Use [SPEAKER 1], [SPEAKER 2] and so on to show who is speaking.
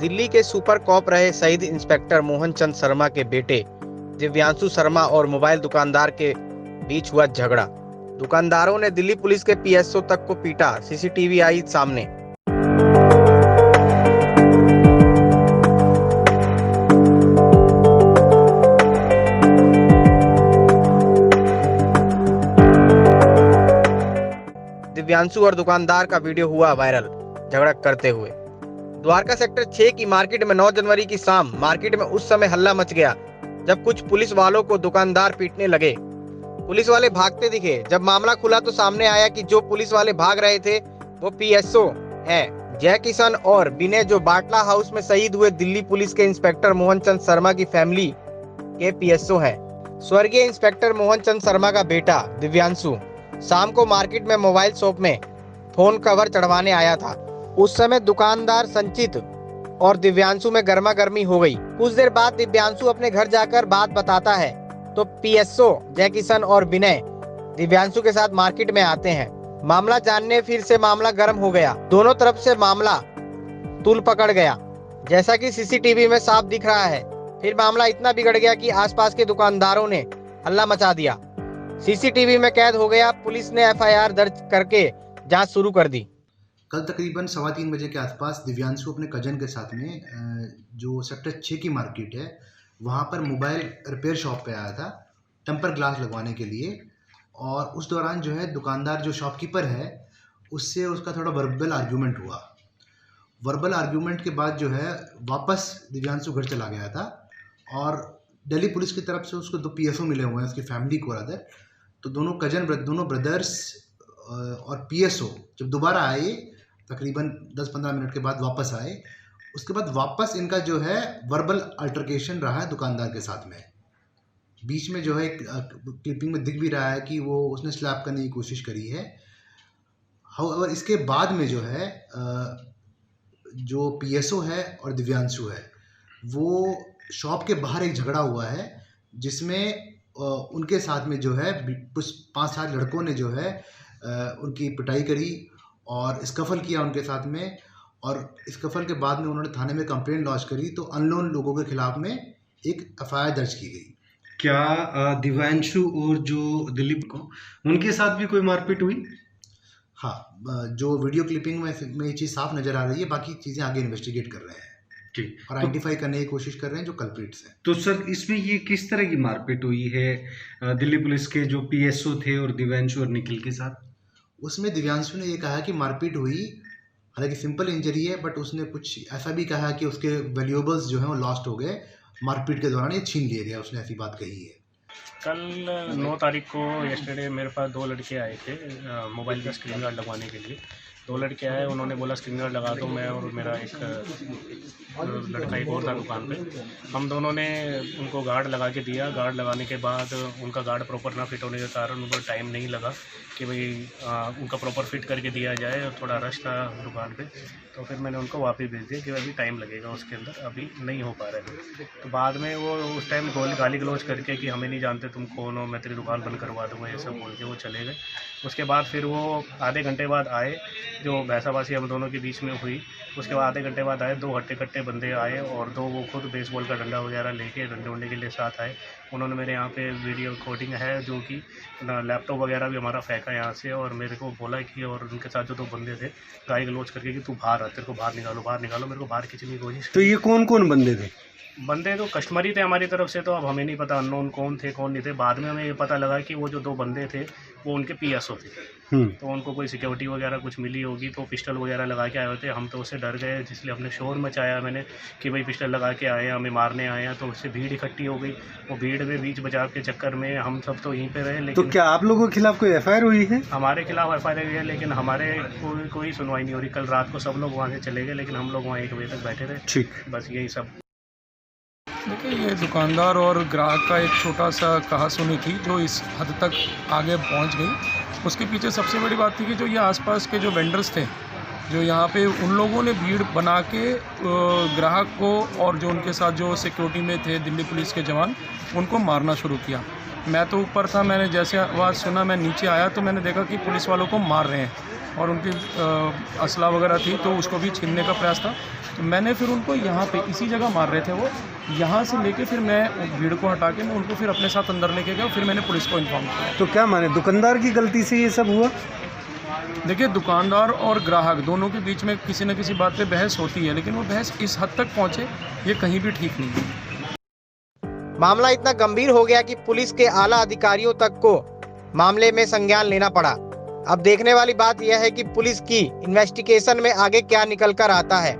[SPEAKER 1] दिल्ली के super cop रहे शहीद इंस्पेक्टर मोहन चंद शर्मा के बेटे दिव्यांशु शर्मा और मोबाइल दुकानदार के बीच हुआ झगड़ा। दुकानदारों ने दिल्ली पुलिस के पीएसओ तक को पीटा। सीसीटीवी आई सामने। दिव्यांशु और दुकानदार का वीडियो हुआ वायरल झगड़ा करते हुए। द्वारका सेक्टर 6 की मार्केट में 9 जनवरी की शाम मार्केट में उस समय हल्ला मच गया जब कुछ पुलिस वालों को दुकानदार पीटने लगे। पुलिस वाले भागते दिखे। जब मामला खुला तो सामने आया कि जो पुलिस वाले भाग रहे थे वो पीएसओ हैं जय किशन और विनय, जो बाटला हाउस में शहीद हुए दिल्ली पुलिस के इंस्पेक्टर मोहन चंद शर्मा की फैमिली के पीएसओ हैं। स्वर्गीय इंस्पेक्टर मोहन चंद शर्मा का बेटा दिव्यांशु शाम को मार्केट में मोबाइल शॉप में फोन कवर चढ़वाने आया था। उस समय दुकानदार संचित और दिव्यांशु में गर्मा गर्मी हो गई। कुछ देर बाद दिव्यांशु अपने घर जाकर बात बताता है तो पीएसओ जय किशन और विनय दिव्यांशु के साथ मार्केट में आते हैं। मामला जानने फिर से मामला गर्म हो गया। दोनों तरफ से मामला तूल पकड़ गया, जैसा कि सीसीटीवी में साफ दिख रहा है। फिर मामला इतना बिगड़ गया कि आसपास के दुकानदारों ने हल्ला मचा दिया। सीसीटीवी में कैद हो गया। पुलिस ने एफआईआर दर्ज करके जांच शुरू कर दी।
[SPEAKER 2] कल तकरीबन 3:15 बजे के आसपास दिव्यांशु अपने कजन के साथ में जो सेक्टर 6 की मार्केट है वहाँ पर मोबाइल रिपेयर शॉप पे आया था टेम्पर ग्लास लगवाने के लिए। और उस दौरान जो है दुकानदार जो शॉपकीपर है उससे उसका थोड़ा वर्बल आर्ग्यूमेंट हुआ। वर्बल आर्ग्यूमेंट के बाद जो है वापस दिव्यांशु घर चला गया था और दिल्ली पुलिस की तरफ से उसको 2 पीएसओ मिले हुए हैं, उसकी फैमिली को अदर। तो दोनों ब्रदर्स और पीएसओ जब दोबारा आए तकरीबन 10-15 मिनट के बाद वापस आए, उसके बाद वापस इनका जो है वर्बल अल्टरकेशन रहा है दुकानदार के साथ में। बीच में जो है क्लिपिंग में दिख भी रहा है कि वो उसने स्लैप करने की कोशिश करी है। हाउएवर इसके बाद में जो है जो पीएसओ है और दिव्यांशु है वो शॉप के बाहर एक झगड़ा हुआ है जिसमें उनके साथ में जो है कुछ 5-7 लड़कों ने जो है उनकी पिटाई करी और स्कफल किया उनके साथ में। और स्कफल के बाद में उन्होंने थाने में कंप्लेंट लॉन्च करी तो अननोन लोगों के खिलाफ में एक एफआईआर दर्ज की गई।
[SPEAKER 3] क्या दिव्यांशु और जो दिलीप को उनके साथ भी कोई मारपीट हुई?
[SPEAKER 2] हाँ, जो वीडियो क्लिपिंग में ये चीज़ साफ नज़र आ रही है। बाकी चीज़ें आगे इन्वेस्टिगेट कर रहे हैं
[SPEAKER 3] ठीक,
[SPEAKER 2] और आइडेंटिफाई करने की कोशिश कर रहे हैं जो कल्प्रिट्स हैं।
[SPEAKER 3] तो सर इसमें ये किस तरह की मारपीट हुई है दिल्ली पुलिस के जो पीएसओ थे और दिव्यांशु और निखिल के साथ?
[SPEAKER 2] उसमें दिव्यांशु ने ये कहा कि मारपीट हुई, हालांकि सिंपल इंजरी है, बट उसने कुछ ऐसा भी कहा कि उसके वैल्यूएबल्स जो हैं वो लॉस्ट हो गए, मारपीट के दौरान ये छीन लिए गए, उसने ऐसी बात कही है।
[SPEAKER 4] कल 9 तारीख को येस्टरडे मेरे पास 2 लड़के आए थे मोबाइल का स्क्रीन गार्ड लगवाने के लिए। 2 लड़के आए, उन्होंने बोला स्क्रीन गार्ड लगा दो। मैं और मेरा एक लड़का एक और था दुकान पे, हम दोनों ने उनको गार्ड लगा के दिया। गार्ड लगाने के बाद उनका गार्ड प्रॉपर ना फिट होने के कारण उनको टाइम नहीं लगा कि भाई उनका प्रॉपर फिट करके दिया जाए, और थोड़ा रश था दुकान पे, तो फिर मैंने उनको वापस भेज दिया कि अभी टाइम लगेगा उसके अंदर, अभी नहीं हो पा रहा है। तो बाद में वो उस टाइम गाली गलौज करके कि हमें नहीं जानते तुम कौन हो, मैं तेरी दुकान बंद करवा दूँगा, ये सब बोल के वो चले गए। उसके बाद फिर वो आधे घंटे बाद आए, जो भैंसाबासी हम दोनों के बीच में हुई। उसके बाद आधे घंटे बाद आए 2 हट्टे-कट्टे बंदे आए और 2 वो खुद बेसबॉल का डंडा वगैरह लेके डंडे वंडे के लिए साथ आए। उन्होंने मेरे यहाँ पे वीडियो रिकॉर्डिंग है जो कि लैपटॉप वगैरह भी हमारा फेंका यहाँ से, और मेरे को बोला कि, और उनके साथ जो 2 बंदे थे गाली गलौज करके कि तू बाहर आ, तेरे को बाहर निकालो, मेरे को बाहर खींचने की कोशिश।
[SPEAKER 3] तो ये कौन कौन बंदे थे?
[SPEAKER 4] बंदे तो कस्टमर ही थे हमारी तरफ से, तो अब हमें नहीं पता अननोन कौन थे कौन नहीं थे। बाद में हमें ये पता लगा कि वो जो 2 बंदे थे वो उनके पीएसओ थे। तो उनको कोई सिक्योरिटी वगैरह कुछ मिली होगी तो पिस्टल वगैरह लगा के आए होते। हम तो उससे डर गए, इसलिए हमने शोर मचाया मैंने कि भाई पिस्टल लगा के आए हैं, हमें मारने आए हैं। तो उससे भीड़ इकट्ठी हो गई। वो भीड़ में बीच बचाव के चक्कर में हम सब तो यहीं पे रहे। लेकिन
[SPEAKER 3] तो क्या आप लोगों के खिलाफ कोई एफआईआर हुई है?
[SPEAKER 4] हमारे खिलाफ एफआईआर हुई है, लेकिन हमारे कोई सुनवाई नहीं हो रही। कल रात को सब लोग वहाँ से चले गए, लेकिन हम लोग वहाँ 1 बजे तक बैठे रहे।
[SPEAKER 3] ठीक,
[SPEAKER 4] बस यही सब।
[SPEAKER 5] देखिए, ये दुकानदार और ग्राहक का एक छोटा सा कहासुनी थी जो इस हद तक आगे पहुंच गई। उसके पीछे सबसे बड़ी बात थी कि जो ये आसपास के जो वेंडर्स थे, जो यहाँ पे उन लोगों ने भीड़ बना के ग्राहक को और जो उनके साथ जो सिक्योरिटी में थे दिल्ली पुलिस के जवान, उनको मारना शुरू किया। मैं तो ऊपर था, मैंने जैसे आवाज़ सुना मैं नीचे आया तो मैंने देखा कि पुलिस वालों को मार रहे हैं। और उनकी असला वगैरह थी, तो उसको भी छीनने का प्रयास था। तो मैंने फिर उनको यहाँ पे इसी जगह मार रहे थे वो, यहाँ से लेके फिर मैं भीड़ को हटा के मैं उनको फिर अपने साथ अंदर लेके गया, फिर मैंने पुलिस को इन्फॉर्म किया।
[SPEAKER 3] तो क्या माने दुकानदार की गलती से ये सब हुआ?
[SPEAKER 5] देखिए, दुकानदार और ग्राहक दोनों के बीच में किसी न किसी बात पे बहस होती है, लेकिन वो बहस इस हद तक पहुँचे ये कहीं भी ठीक नहीं है।
[SPEAKER 1] मामला इतना गंभीर हो गया कि पुलिस के आला अधिकारियों तक को मामले में संज्ञान लेना पड़ा। अब देखने वाली बात यह है कि पुलिस की इन्वेस्टिगेशन में आगे क्या निकल कर आता है।